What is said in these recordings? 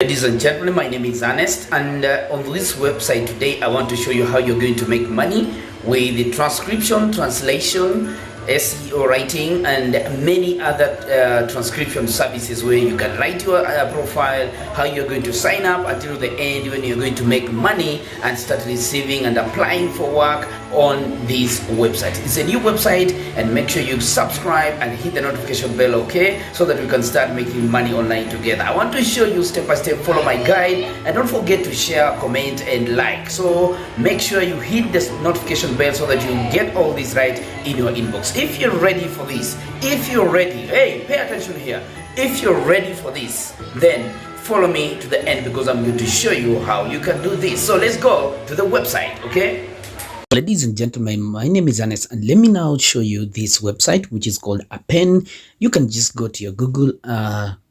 Ladies and gentlemen, my name is Arnest, and on this website today I want to show you how you're going to make money with the transcription, translation, SEO writing, and many other transcription services where you can write your profile, how you're going to sign up until the end when you're going to make money and start receiving and applying for work on this website. It's a new website, and make sure you subscribe and hit the notification bell, okay, so that we can start making money online together. I want to show you step by step. Follow my guide, and don't forget to share, comment, and like. So make sure you hit the notification bell so that you get all this right in your inbox. If you're ready for this, if you're ready, hey, pay attention here. If you're ready for this, then follow me to the end, because I'm going to show you how you can do this. So let's go to the website, okay? Ladies and gentlemen, my name is Arnest, and let me now show you this website, which is called Appen. You can just go to your Google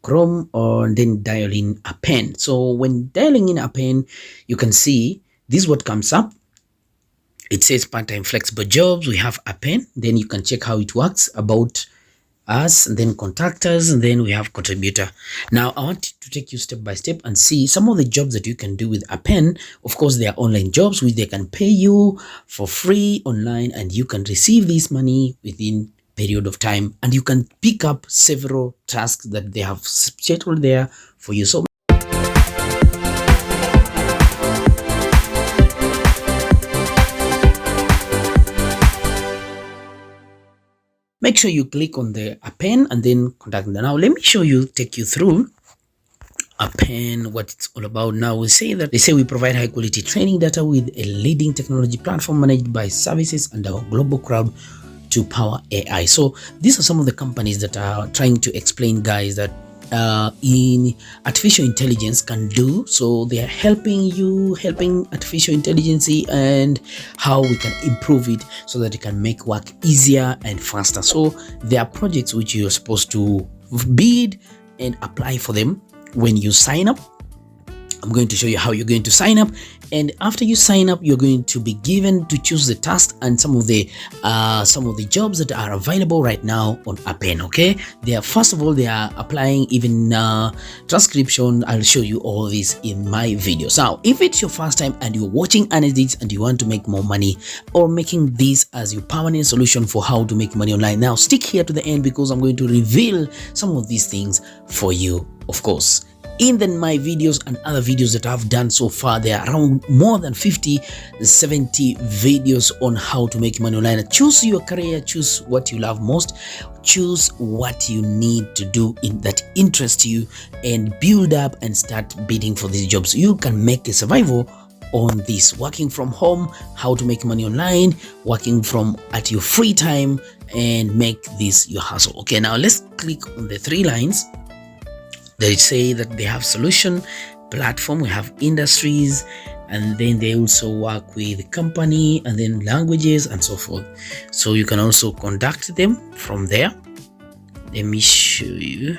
Chrome or then dial in Appen. So when dialing in Appen, you can see this is what comes up. It says part-time flexible jobs. We have Appen. Then you can check how it works, about us, and then contact us, and then we have contributor. Now I want to take you step by step and see some of the jobs that you can do with Appen. Of course, they are online jobs which they can pay you for free online, and you can receive this money within period of time, and you can pick up several tasks that they have scheduled there for you. So make sure you click on the Appen and then contact them. Now let me take you through Appen, what it's all about. Now they say we provide high quality training data with a leading technology platform managed by services and our global crowd to power AI. So these are some of the companies that are trying to explain, guys, that in artificial intelligence can do. So they are helping artificial intelligence and how we can improve it so that it can make work easier and faster. So there are projects which you're supposed to bid and apply for them. When you sign up, I'm going to show you how you're going to sign up, and after you sign up, you're going to be given to choose the task and some of the jobs that are available right now on Appen. Okay, first of all, they are applying even transcription. I'll show you all this in my videos. Now, if it's your first time and you're watching Arnest and you want to make more money, or making this as your permanent solution for how to make money online, now stick here to the end, because I'm going to reveal some of these things for you. Of course, in my videos and other videos that I've done so far, there are around more than 70 videos on how to make money online. Choose your career, choose what you love most, choose what you need to do that interests you, and build up and start bidding for these jobs. You can make a survival on this, working from home, how to make money online, working from at your free time, and make this your hustle. Okay, now let's click on the three lines. They say that they have solution, platform, we have industries, and then they also work with company, and then languages, and so forth. So you can also contact them from there. Let me show you.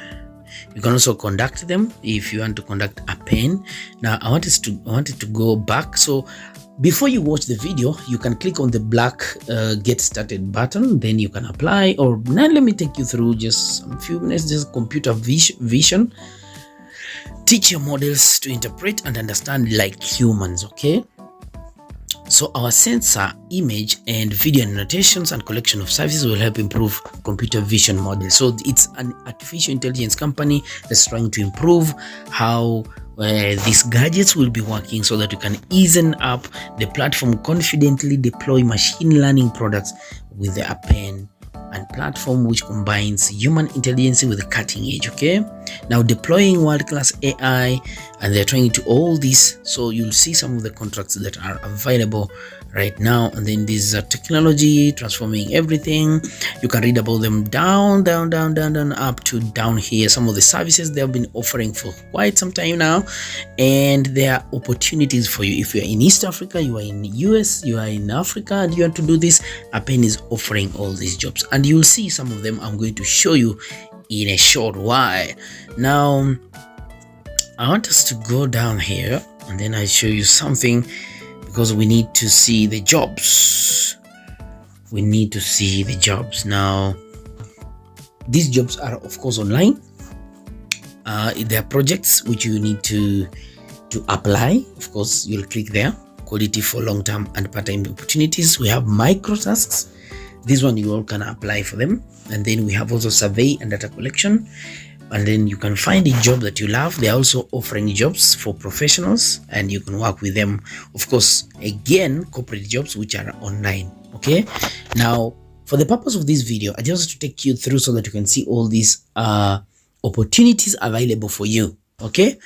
You can also contact them if you want to contact Appen. Now I wanted to go back. So before you watch the video, you can click on the black get started button, then you can apply. Or now let me take you through just a few minutes, just computer vision. Teach your models to interpret and understand like humans. Okay, so our sensor, image, and video annotations and collection of services will help improve computer vision models. So it's an artificial intelligence company that's trying to improve how these gadgets will be working, so that you can ease up the platform, confidently deploy machine learning products with the Appen and platform, which combines human intelligence with the cutting edge. Okay, now deploying world-class AI, and they're trying to all this. So you'll see some of the contracts that are available right now, and then this is technology transforming everything. You can read about them down up to down here. Some of the services they have been offering for quite some time now, and there are opportunities for you. If you're in East Africa, you are in the US, you are in Africa, and you want to do this, Appen is offering all these jobs, and you'll see some of them I'm going to show you in a short while. Now I want us to go down here, and then I show you something, because we need to see the jobs. Now these jobs are of course online, there are projects which you need to apply. Of course, you'll click there. Quality for long-term and part-time opportunities. We have micro tasks. This one you all can apply for them. And then we have also survey and data collection. And then you can find a job that you love. They're also offering jobs for professionals and you can work with them. Of course, again, corporate jobs which are online. Okay. Now, for the purpose of this video, I just want to take you through so that you can see all these opportunities available for you. Okay.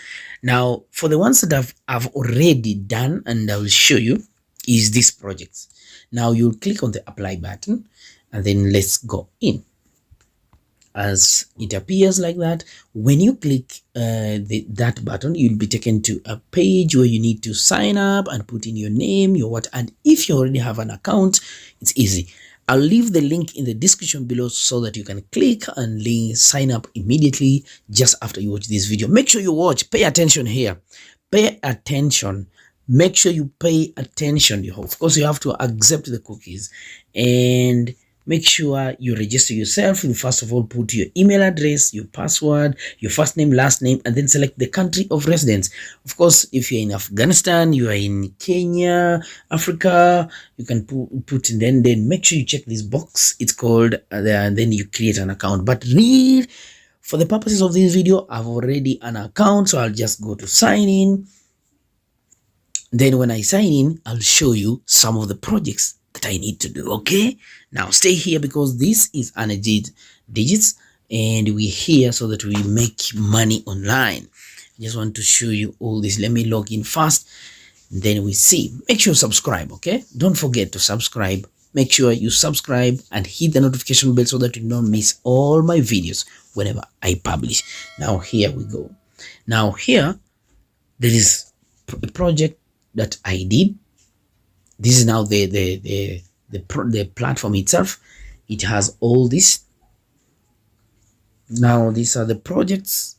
Now, for the ones that I've already done, and I will show you, is these projects. Now, you'll click on the apply button, and then let's go in. As it appears like that, when you click that button, you'll be taken to a page where you need to sign up and put in your name, your what, and if you already have an account, it's easy. I'll leave the link in the description below so that you can click and sign up immediately just after you watch this video. Make sure you watch. Pay attention here. Pay attention. Make sure you pay attention. Of course, you have to accept the cookies and make sure you register yourself. You first of all put your email address, your password, your first name, last name, and then select the country of residence. Of course, if you're in Afghanistan, you are in Kenya, Africa, you can put in then make sure you check this box. It's called and then you create an account. But for the purposes of this video, I've already an account, so I'll just go to sign in. Then when I sign in, I'll show you some of the projects that I need to do. Okay, now stay here because this is Arnest Digits and we're here so that we make money online. I just want to show you all this. Let me log in first, then we see. Make sure you subscribe. Okay, don't forget to subscribe. Make sure you subscribe and hit the notification bell so that you don't miss all my videos whenever I publish. Now here we go. Now here there is a project that I did. This is now the platform itself. It has all this. Now these are the projects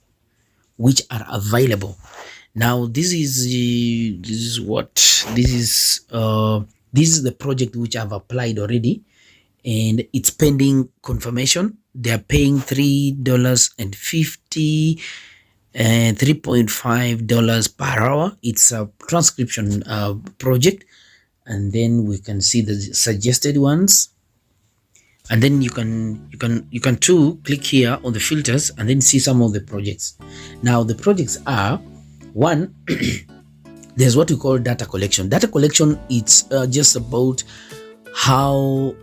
which are available. Now this is the project which I've applied already, and it's pending confirmation. They are paying $3.50 and $3.5 per hour. It's a transcription project. And then we can see the suggested ones, and then you can too click here on the filters and then see some of the projects. Now the projects are one. There's what we call data collection. Data collection, it's just about how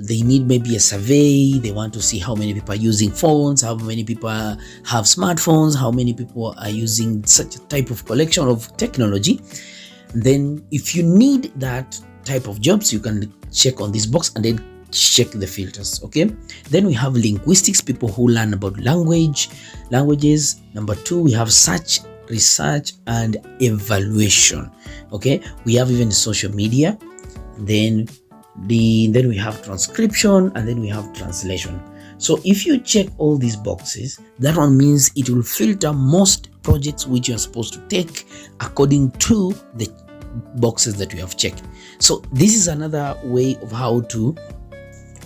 they need maybe a survey. They want to see how many people are using phones, how many people have smartphones, how many people are using such a type of collection of technology. Then if you need that type of jobs, you can check on this box and then check the filters. Okay, then we have linguistics, people who learn about languages. Number two, we have search, research and evaluation. Okay, we have even social media. Then we have transcription, and then we have translation. So if you check all these boxes, that one means it will filter most projects which you are supposed to take according to the boxes that you have checked. So this is another way of how to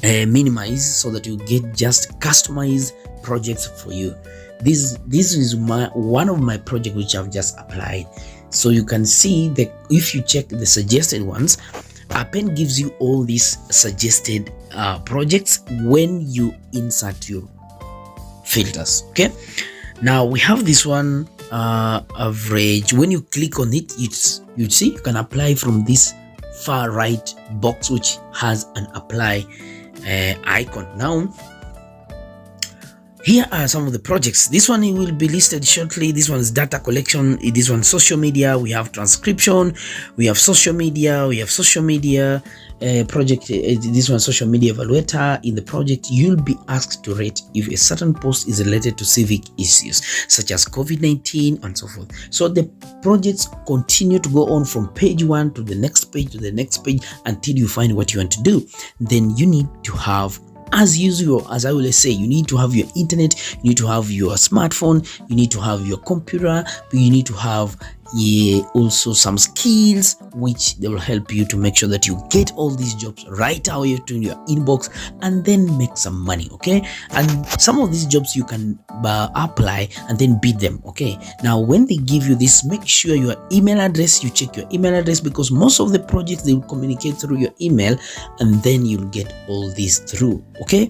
minimize so that you get just customized projects for you. This is one of my projects which I've just applied. So you can see that if you check the suggested ones, Appen gives you all these suggested projects when you insert your filters. Okay, now we have this one, average. When you click on it, you see you can apply from this far right box which has an apply icon. Now here are some of the projects. This one will be listed shortly. This one is data collection. This one social media. We have transcription. We have social media. We have social media project. This one social media evaluator. In the project, you'll be asked to rate if a certain post is related to civic issues such as COVID-19 and so forth. So the projects continue to go on from page one to the next page until you find what you want to do. Then you need to have, as usual, as I will say, you need to have your internet, you need to have your smartphone, you need to have your computer, you need to have also some skills which they will help you to make sure that you get all these jobs right away to your inbox and then make some money. Okay, and some of these jobs you can apply and then bid them. Okay, now when they give you this, make sure your email address, you check your email address, because most of the projects they will communicate through your email, and then you'll get all these through. Okay,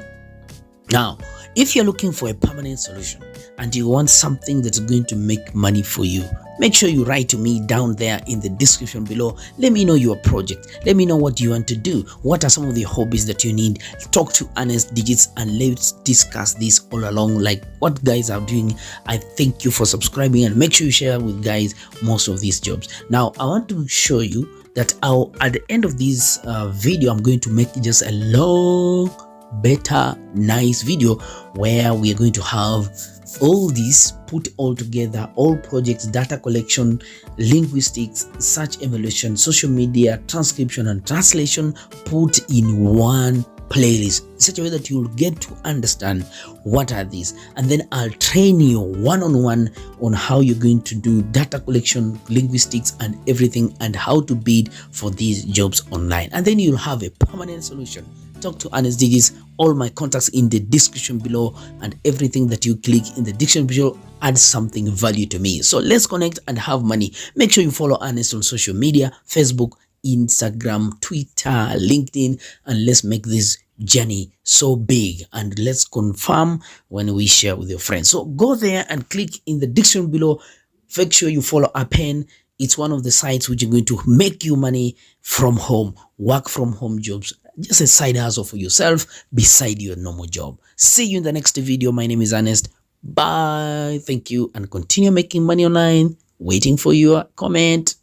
now if you're looking for a permanent solution and you want something that's going to make money for you, make sure you write to me down there in the description below. Let me know your project. Let me know what you want to do. What are some of the hobbies that you need? Talk to Arnest Digits and let's discuss this all along, like what guys are doing. I thank you for subscribing, and make sure you share with guys most of these jobs. Now, I want to show you that at the end of this video, I'm going to make just a long, better, nice video where we are going to have all these put all together, all projects, data collection, linguistics, search evaluation, social media, transcription and translation put in one playlist, in such a way that you'll get to understand what are these, and then I'll train you one-on-one on how you're going to do data collection, linguistics and everything, and how to bid for these jobs online, and then you'll have a permanent solution. Talk to Arnest Digits. All my contacts in the description below, and everything that you click in the description below adds something value to me. So let's connect and have money. Make sure you follow Arnest on social media, Facebook, Instagram, Twitter, LinkedIn, and let's make this journey so big, and let's confirm when we share with your friends. So go there and click in the description below. Make sure you follow Appen. It's one of the sites which are going to make you money from home, work from home jobs, just a side hustle for yourself beside your normal job. See you in the next video. My name is Arnest. Bye. Thank you, and continue making money online. Waiting for your comment.